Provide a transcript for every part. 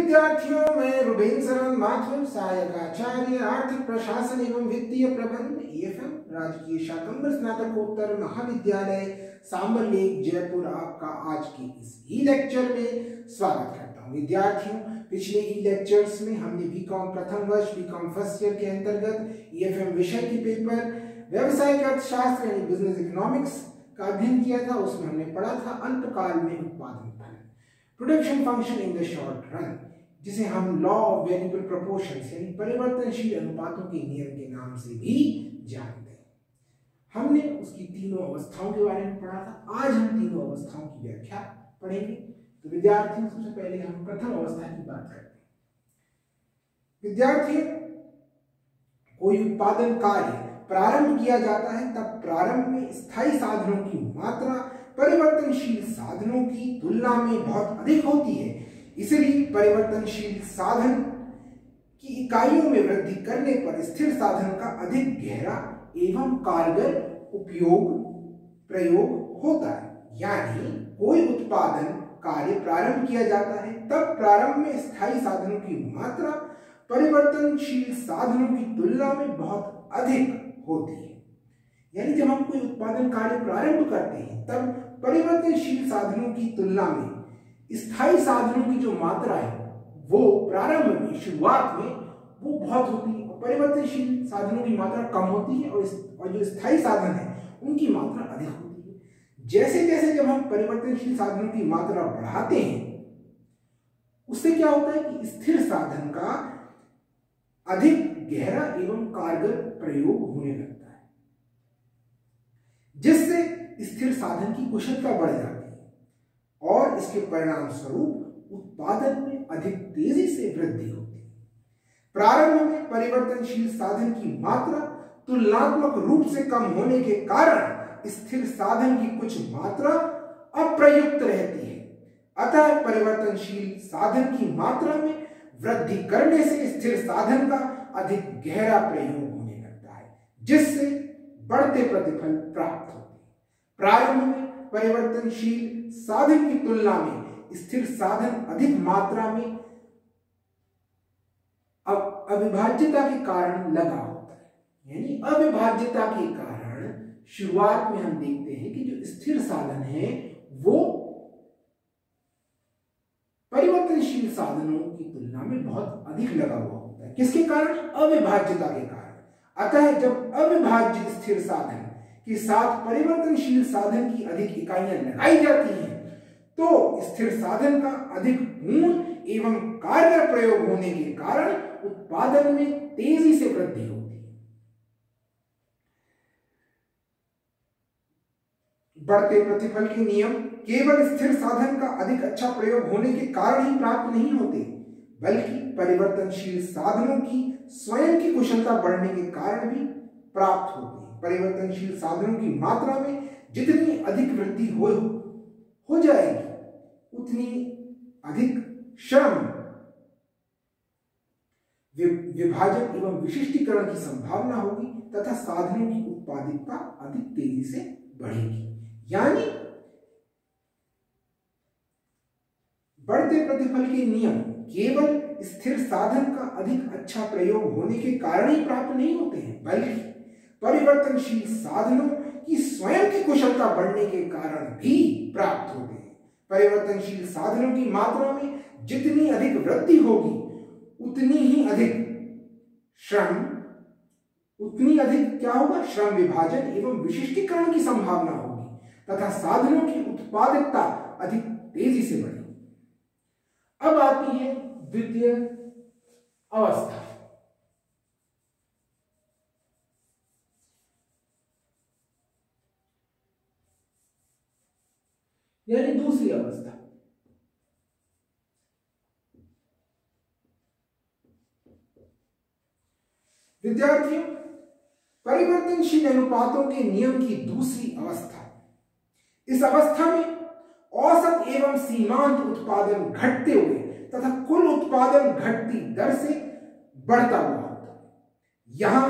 विद्यार्थियों, मैं रुबेन सरन माथुर, सहायक आचार्य आर्थिक प्रशासन एवं वित्तीय प्रबंधन EFM राजकीय शाकंभर स्नातकोत्तर महाविद्यालय सांबर लेक जयपुर आपका आज के इस ई लेक्चर में स्वागत करता हूं। विद्यार्थियों, पिछले ई लेक्चर्स में हमने बीकॉम प्रथम वर्ष बीकॉम फर्स्ट ईयर के अंतर्गत EFM विषय के पेपर व्यवसायिक अर्थशास्त्र यानी बिजनेस इकोनॉमिक्स का अध्ययन किया था। उसमें हमने पढ़ा था अल्पकाल में उत्पादन फलन, production function in the short run, जिसे हम लॉ ऑफ वेरिएबल प्रोपोर्शंस यानी परिवर्तनशील अनुपातों के नियम के नाम से भी जानते हैं। हमने उसकी तीनों अवस्थाओं के बारे में पढ़ा था। आज हम तीनों अवस्थाओं की व्याख्या पढ़ेंगे। तो विद्यार्थियों, सबसे पहले हम प्रथम अवस्था की बात करते हैं। विद्यार्थी, कोई उत्पादन कार्य प्रारंभ किया जाता है तब प्रारंभ में स्थायी साधनों की मात्रा परिवर्तनशील साधनों की तुलना में बहुत अधिक होती है। इसलिए परिवर्तनशील साधन की इकाइयों में वृद्धि करने पर स्थिर साधन का अधिक गहरा एवं कारगर प्रयोग होता है। यानी कोई उत्पादन कार्य प्रारंभ किया जाता है तब प्रारंभ में स्थायी साधनों की मात्रा परिवर्तनशील साधनों की तुलना में बहुत अधिक होती है। यानी जब हम कोई उत्पादन कार्य प्रारंभ करते हैं तब परिवर्तनशील साधनों की तुलना में स्थायी साधनों की जो मात्रा है वो प्रारंभ में, शुरुआत में वो बहुत होती है और परिवर्तनशील साधनों की मात्रा कम होती है और जो स्थायी साधन है उनकी मात्रा अधिक होती है। जैसे जैसे जब हम परिवर्तनशील साधनों की मात्रा बढ़ाते हैं उससे क्या होता है कि स्थिर साधन का अधिक गहरा एवं कारगर प्रयोग होने लगता है, जिससे स्थिर साधन की कुशलता बढ़ जाती है और इसके परिणाम स्वरूप उत्पादन में अधिक तेजी से वृद्धि होती है। प्रारंभ में परिवर्तनशील साधन की मात्रा तुलनात्मक रूप से कम होने के कारण स्थिर साधन की कुछ मात्रा अप्रयुक्त रहती है। अतः परिवर्तनशील साधन की मात्रा में वृद्धि करने से स्थिर साधन का अधिक गहरा प्रयोग होने लगता है, जिससे बढ़ते प्रतिफल प्राप्त होते हैं। प्रारंभ में परिवर्तनशील साधन की तुलना में स्थिर साधन अधिक मात्रा में अविभाज्यता के कारण लगा होता है। यानी अविभाज्यता के कारण शुरुआत में हम देखते हैं कि जो स्थिर साधन है वो परिवर्तनशील साधनों की तुलना में बहुत अधिक लगा हुआ होता है। किसके कारण? अविभाज्यता के कारण। अतः जब अविभाज्य स्थिर साधन के साथ परिवर्तनशील साधन की अधिक इकाइयां लगाई जाती हैं तो स्थिर साधन का अधिक पूर्ण एवं कारगर प्रयोग होने के कारण उत्पादन में तेजी से वृद्धि होती है। बढ़ते प्रतिफल के नियम केवल स्थिर साधन का अधिक अच्छा प्रयोग होने के कारण ही प्राप्त नहीं होते, बल्कि परिवर्तनशील साधनों की स्वयं की कुशलता बढ़ने के कारण भी प्राप्त होते हैं। परिवर्तनशील साधनों की मात्रा में जितनी अधिक वृद्धि हो जाएगी उतनी अधिक श्रम, विभाजन एवं विशिष्टीकरण की संभावना होगी तथा साधनों की उत्पादकता अधिक तेजी से बढ़ेगी। यानी बढ़ते प्रतिफल के नियम केवल स्थिर साधन का अधिक अच्छा प्रयोग होने के कारण ही प्राप्त नहीं होते हैं, बल्कि परिवर्तनशील साधनों की स्वयं की कुशलता बढ़ने के कारण भी प्राप्त होते हैं। परिवर्तनशील साधनों की मात्रा में जितनी अधिक वृद्धि होगी उतनी ही अधिक श्रम, उतनी अधिक क्या होगा? श्रम विभाजन एवं विशिष्टीकरण की संभावना होगी तथा साधनों की उत्पादकता अधिक तेजी से बढ़ेगी। अब आती है द्वितीय अवस्था। यानी दूसरी अवस्था। विद्यार्थियों, परिवर्तनशील अनुपातों के नियम की दूसरी अवस्था। इस अवस्था में औसत एवं सीमांत उत्पादन घटते हुए तथा कुल उत्पादन घटती दर से बढ़ता हुआ होता है। यहां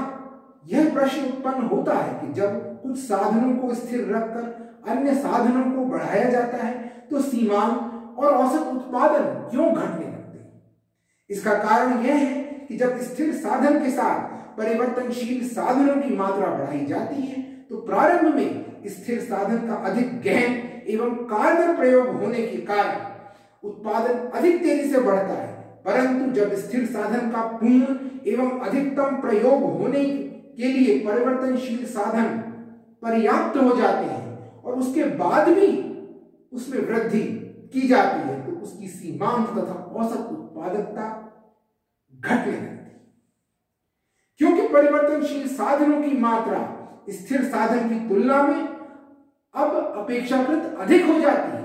यह प्रश्न उत्पन्न होता है कि जब कुछ साधनों को स्थिर रखकर अन्य साधनों को बढ़ाया जाता है तो सीमांत और औसत उत्पादन क्यों घटने लगते हैं? इसका कारण यह है कि जब स्थिर साधन के साथ परिवर्तनशील साधनों की मात्रा बढ़ाई जाती है तो प्रारंभ में स्थिर साधन का अधिक गहन एवं कारगर प्रयोग होने के कारण उत्पादन अधिक तेजी से बढ़ता है, परंतु जब स्थिर साधन का पूर्ण एवं अधिकतम प्रयोग होने के लिए परिवर्तनशील साधन पर्याप्त हो जाते हैं और उसके बाद भी उसमें वृद्धि की जाती है तो उसकी सीमांत तथा औसत उत्पादकता घटने लगती है, क्योंकि परिवर्तनशील साधनों की मात्रा स्थिर साधन की तुलना में अब अपेक्षाकृत अधिक हो जाती है।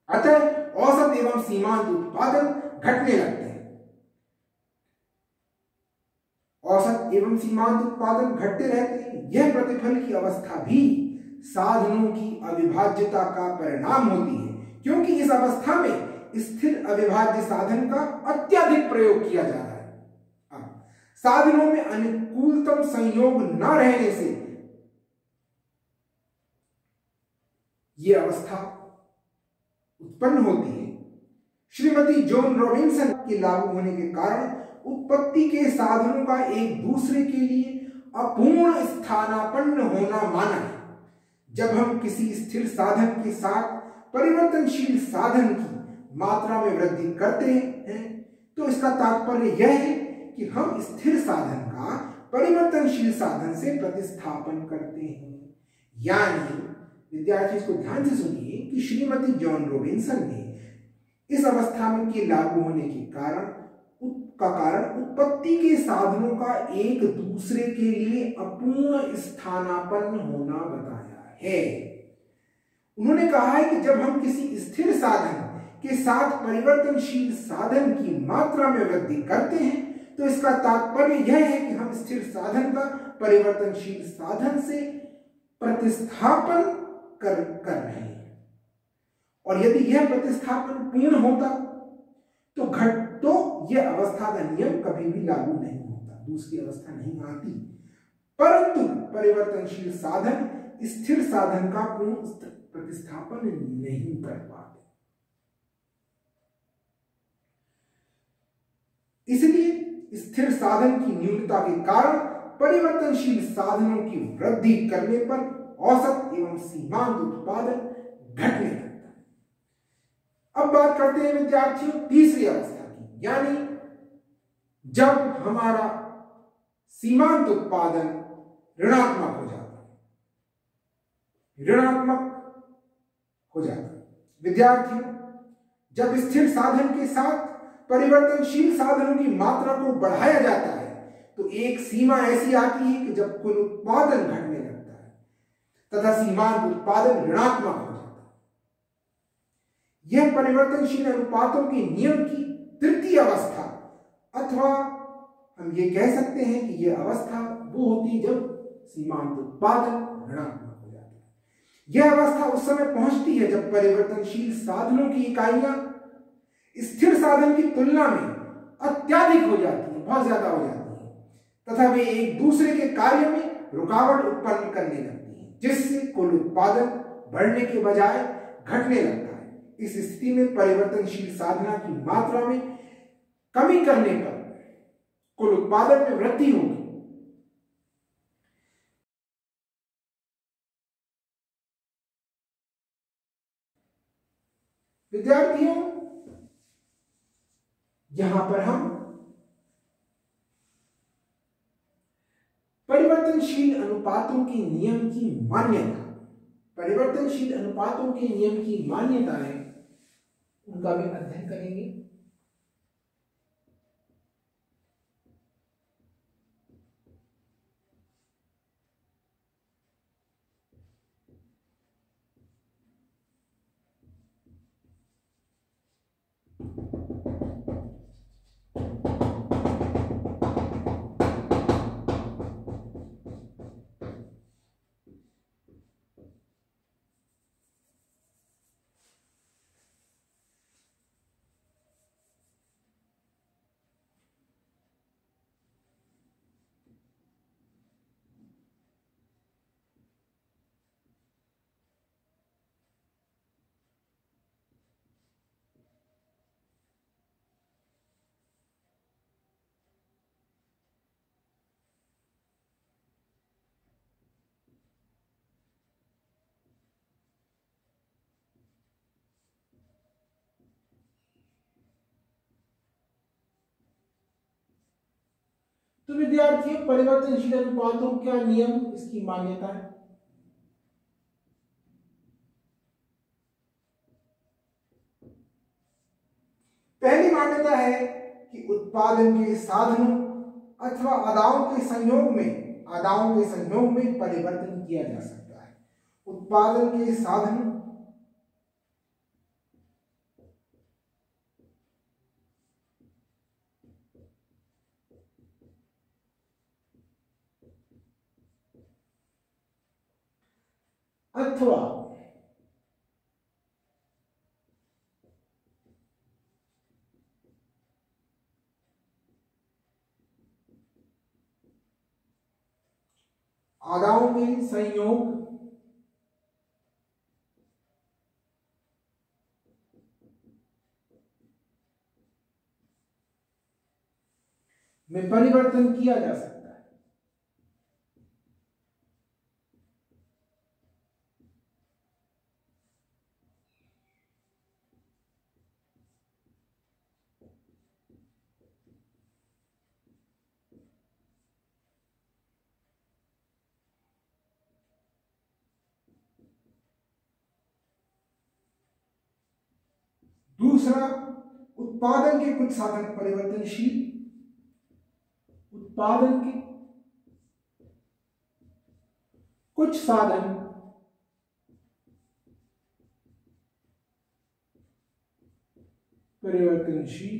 अतः औसत एवं सीमांत उत्पादन घटने लगते हैं। औसत एवं सीमांत उत्पादन घटते रहते हैं। यह प्रतिफल की अवस्था भी साधनों की अविभाज्यता का परिणाम होती है, क्योंकि इस अवस्था में स्थिर अविभाज्य साधन का अत्यधिक प्रयोग किया जा रहा है। अब साधनों में अनुकूलतम संयोग न रहने से यह अवस्था उत्पन्न होती है। श्रीमती जॉन रॉबिन्सन के लागू होने के कारण उत्पत्ति के साधनों का एक दूसरे के लिए अपूर्ण स्थानापन्न होना माना है। जब हम किसी स्थिर साधन के साथ परिवर्तनशील साधन की मात्रा में वृद्धि करते हैं तो इसका तात्पर्य यह है कि हम स्थिर साधन का परिवर्तनशील साधन से प्रतिस्थापन करते हैं। यानी विद्यार्थी इसको ध्यान से सुनिए कि श्रीमती जॉन रॉबिन्सन ने इस अवस्था में के लागू होने के कारण उत्पत्ति के साधनों का एक दूसरे के लिए अपूर्ण स्थानापन्न होना बताया है। उन्होंने कहा है कि जब हम किसी स्थिर साधन के साथ परिवर्तनशील साधन की मात्रा में वृद्धि करते हैं तो इसका तात्पर्य यह है कि हम स्थिर साधन का परिवर्तनशील साधन से प्रतिस्थापन कर रहे हैं, और यदि यह प्रतिस्थापन पूर्ण होता तो यह अवस्था का नियम कभी भी लागू नहीं होता, दूसरी अवस्था नहीं आती। परंतु परिवर्तनशील साधन स्थिर साधन का पूर्ण प्रतिस्थापन नहीं कर पाते। इसलिए स्थिर साधन की न्यूनता के कारण परिवर्तनशील साधनों की वृद्धि करने पर औसत एवं सीमांत उत्पादन घटने लगता है। अब बात करते हैं विद्यार्थियों तीसरी अवस्था की, यानी जब हमारा सीमांत उत्पादन ऋणात्मक हो जाता है। विद्यार्थियों, जब स्थिर साधन के साथ परिवर्तनशील साधनों की मात्रा को बढ़ाया जाता है तो एक सीमा ऐसी आती है कि जब कुल उत्पादन घटने लगता है तथा सीमांत उत्पादन ऋणात्मक हो जाता है। यह परिवर्तनशील अनुपातों के नियम की तृतीय अवस्था, अथवा हम ये कह सकते हैं कि यह अवस्था वो होती है जब सीमांत उत्पादन ऋणात्मक हो जाता है। यह अवस्था उस समय पहुंचती है जब परिवर्तनशील साधनों की इकाइयां स्थिर साधन की तुलना में अत्यधिक हो जाती है, बहुत ज्यादा हो जाती है, तथा वे एक दूसरे के कार्य में रुकावट उत्पन्न करने लगती है, जिससे कुल उत्पादन बढ़ने के बजाय घटने लगता है। इस स्थिति में परिवर्तनशील साधना की मात्रा में कमी करने पर कुल उत्पादन में वृद्धि होगी। विद्यार्थियों, यहां पर हम परिवर्तनशील अनुपातों के नियम की मान्यता, परिवर्तनशील अनुपातों के नियम की मान्यताएं, उनका भी अध्ययन करेंगे। तो विद्यार्थियों, परिवर्तनशील अनुपातों का नियम, इसकी मान्यता है। पहली मान्यता है कि उत्पादन के साधनों अथवा अदाओं के संयोग में परिवर्तन किया जा सकता है। उत्पादन के साधनों अथवा अदाओं के संयोग में परिवर्तन किया जा सकता है। दूसरा, उत्पादन के कुछ साधन परिवर्तनशील, उत्पादन के कुछ साधन परिवर्तनशील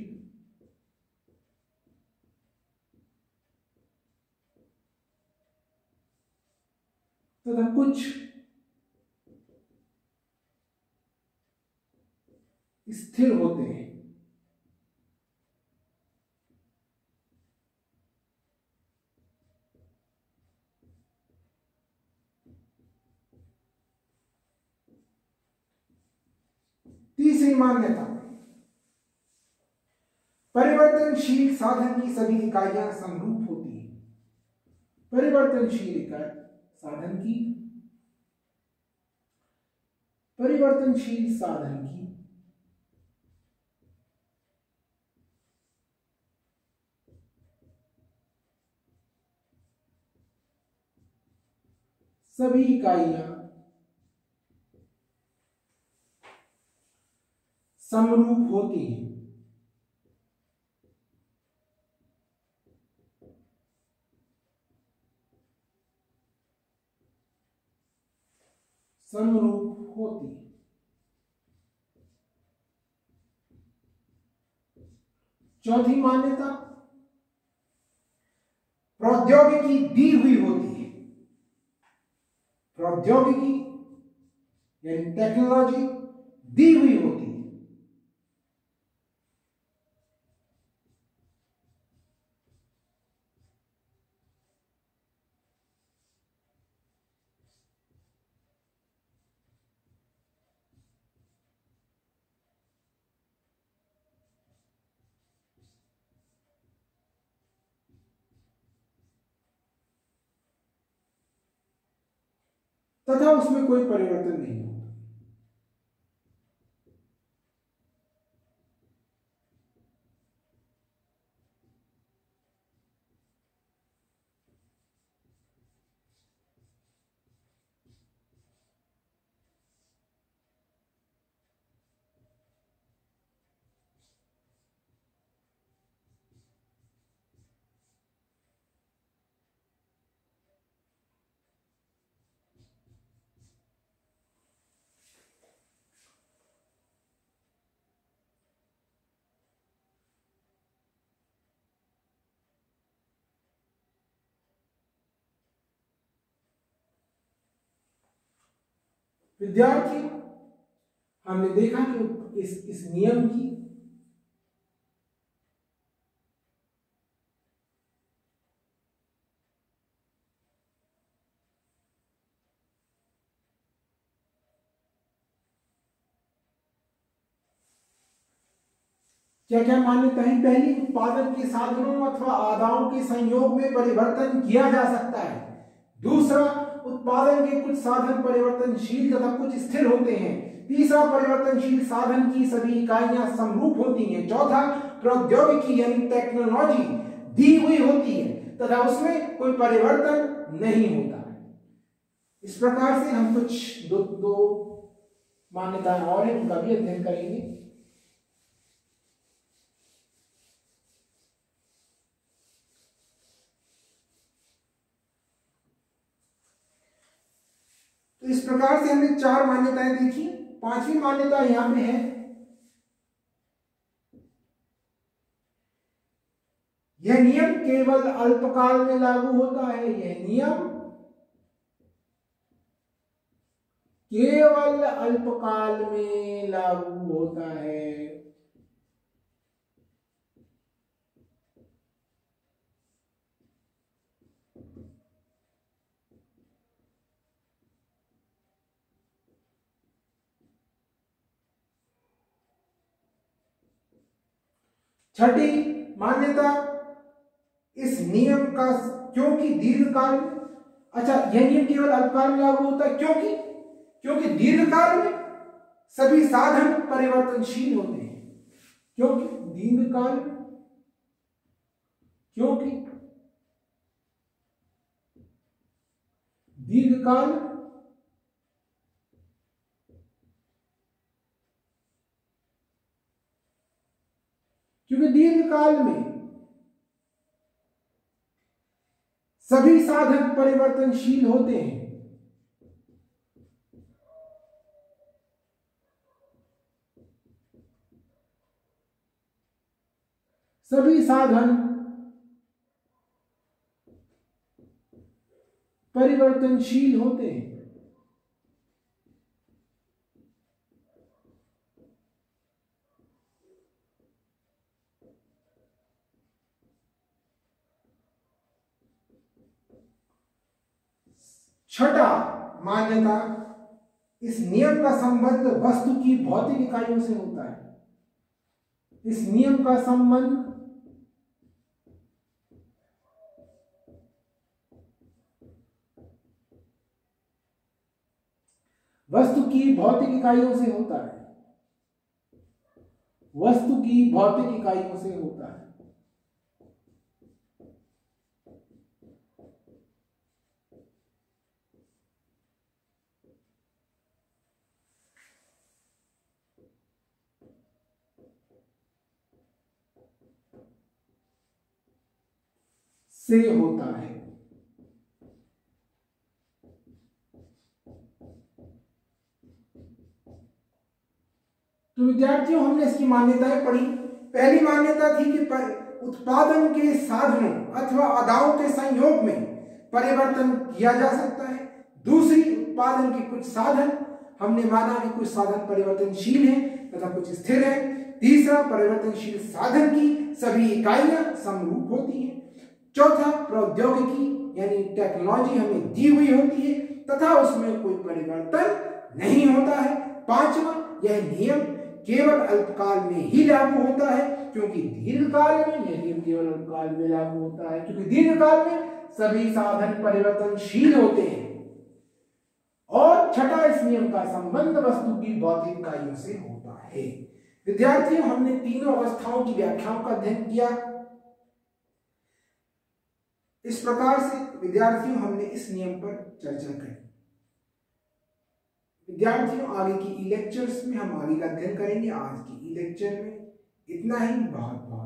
तथा कुछ स्थिर होते हैं। तीसरी मान्यता, परिवर्तनशील साधन की सभी इकाइयां समरूप होती हैं। परिवर्तनशील साधन की सभी इकाइयां समरूप होती हैं। समरूप होती है। चौथी मान्यता, प्रौद्योगिकी दी हुई होती है। प्रौद्योगिकी यानी टेक्नोलॉजी दी हुई होती है। तथा उसमें कोई परिवर्तन नहीं होता। विद्यार्थियों, हमने देखा कि इस नियम की क्या क्या मान्यता है। पहली, उत्पादन के साधनों अथवा आदाओं के संयोग में परिवर्तन किया जा सकता है। दूसरा, उत्पादन के कुछ साधन परिवर्तनशील तथा कुछ स्थिर होते हैं। तीसरा, परिवर्तनशील साधन की सभी इकाइयां समरूप होती हैं। चौथा, प्रौद्योगिकी यानी टेक्नोलॉजी दी हुई होती है। तथा उसमें कोई परिवर्तन नहीं होता है। इस प्रकार से हम कुछ दो मान्यताएं और हैं उनका भी अध्ययन करेंगे। तो इस प्रकार से हमने 4 मान्यताएं देखी। 5वीं मान्यता यहां पे है, यह नियम केवल अल्पकाल में लागू होता है। यह नियम केवल अल्पकाल में लागू होता है। छठी मान्यता, इस नियम का क्योंकि दीर्घकाल में, अच्छा यह नियम केवल अल्पकाल में लागू होता है क्योंकि दीर्घकाल में सभी साधन परिवर्तनशील होते हैं। क्योंकि दीर्घकाल क्योंकि दीर्घकाल में सभी साधन परिवर्तनशील होते हैं। सभी साधन परिवर्तनशील होते हैं। छठा मान्यता, इस नियम का संबंध वस्तु की भौतिक इकाइयों से होता है। इस नियम का संबंध वस्तु की भौतिक इकाइयों से होता है। वस्तु की भौतिक इकाइयों से होता है। से होता है। तो विद्यार्थियों, हमने इसकी मान्यताएं पढ़ी। पहली मान्यता थी कि उत्पादन के साधनों अथवा अदाओं के संयोग में परिवर्तन किया जा सकता है। दूसरी, उत्पादन के कुछ साधन, हमने माना कि कुछ साधन परिवर्तनशील हैं तथा कुछ स्थिर है। तीसरा, परिवर्तनशील साधन की सभी इकाइयां समरूप होती हैं। चौथा, प्रौद्योगिकी यानी टेक्नोलॉजी हमें दी हुई होती है तथा उसमें कोई परिवर्तन नहीं होता है। पांचवा, यह नियम केवल अल्पकाल में ही लागू होता है क्योंकि दीर्घकाल में यह नियम केवल अल्पकाल में लागू होता है क्योंकि दीर्घकाल में सभी साधन परिवर्तनशील होते हैं। और छठा, इस नियम का संबंध वस्तु की भौतिक इकाइयों से होता है। विद्यार्थियों, हमने तीनों अवस्थाओं की व्याख्याओं का अध्ययन किया। इस प्रकार से विद्यार्थियों, हमने इस नियम पर चर्चा करी। विद्यार्थियों, आगे की ई लेक्चर्स में हम आगे का अध्ययन करेंगे। आज की ई लेक्चर में इतना ही। बहुत बहुत